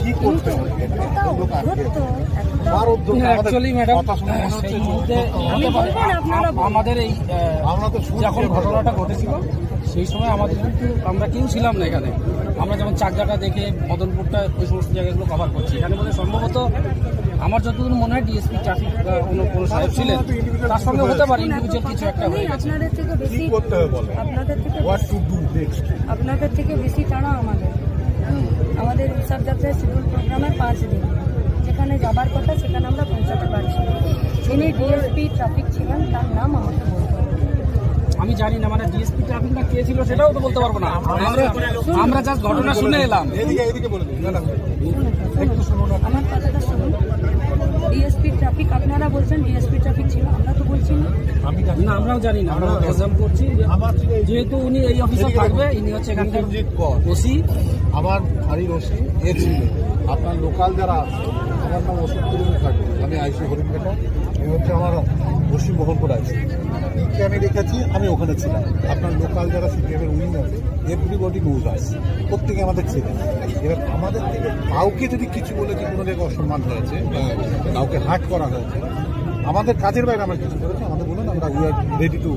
কি করতে আমাদের এই যখন ঘটনাটা ঘটেছিল সেই সময় আমাদের কিন্তু আমরা কেউ ছিলাম না এখানে। আমরা যেমন চাকদাটা দেখে মদনপুরটা ওই সমস্ত জায়গাগুলো কভার করছি। এখানে বলে সম্ভবত আমার যতদূর মনে হয় ডিএসপি ট্রাফিক অন্য কোনো সাহেব ছিলেন, তার সঙ্গে হতে পারে ইন্ডিভিজুয়াল কিছু একটা হয়ে গেছে। আপনাদের থেকে বেশি টানা আমাদের উৎসব যাত্রায় শিডিউল প্রোগ্রামের 5 দিন যেখানে যাবার কথা সেখানে আমরা পৌঁছাতে পারছি। যিনি ডিএসপি ট্রাফিক ছিলেন তার নাম আমাকে বলতে হবে। আমি জানি না, মানে ডিএসপি ট্রাফিকটা কে ছিল সেটাও তো বলতে পারবো না। আমরা জাস্ট ঘটনা শুনে এলাম। আমার কথাটা শুনুন, ডিএসপি ট্রাফিক আপনারা বলছেন ডিএসপি ট্রাফিক ছিল, আমরা তো বলছি না। আমরাও জানি না, আমরা এক্সাম করছি যেহেতু উনি এই অফিসে থাকবে, ইনি হচ্ছে এখানকার ওসি, আমার বাড়ির ওসি এ ছিল। আপনার লোকাল যারা, আমার নাম অশোক মুখার্জি, আমি আইসি হরিণঘাটা, এই হচ্ছে আমার ওসি মোহনপুর আইসি। পিকে আমি রেখেছি, আমি ওখানে ছিলাম। আপনার লোকাল যারা সিপিএমের উইং আছে, এভরিবডি নোজ আস, প্রত্যেকে আমাদের ছিল। এবার আমাদের থেকে কাউকে যদি কিছু বলে যে কোনো জায়গায় অসম্মান হয়েছে, কাউকে হার্ট করা হয়েছে, আমাদের কাজের বাইরে আমরা কিছু করেছি, আমাদের বলুন, আমরা we are ready to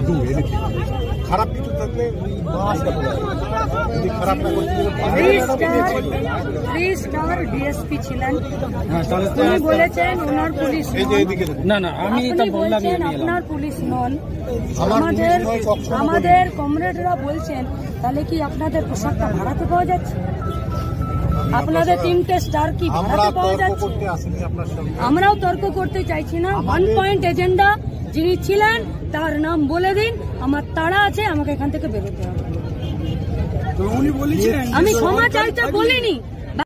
do anything. খারাপ কিছু থাকলে যদি খারাপ না করতে ডিএসপি ছিলেন, উনি বলেছেন ওনার পুলিশ না আমি তা বললাম আপনার পুলিশ নন। আমাদের কমরেডরা বলছেন তাহলে কি আপনাদের পোশাকটা ভাড়াতে পাওয়া যাচ্ছে? আপনাদের 3টে স্টার কি ভাড়াতে পাওয়া যাচ্ছে? আমরাও তর্ক করতে চাইছি না। 1 পয়েন্ট এজেন্ডা যিনি ছিলেন তার নাম বলে দিন, আমার তাড়া আছে, আমাকে এখান থেকে বেরোতে হবে। উনি বলেছিলেন আমি ক্ষমা চাইতে বলিনি।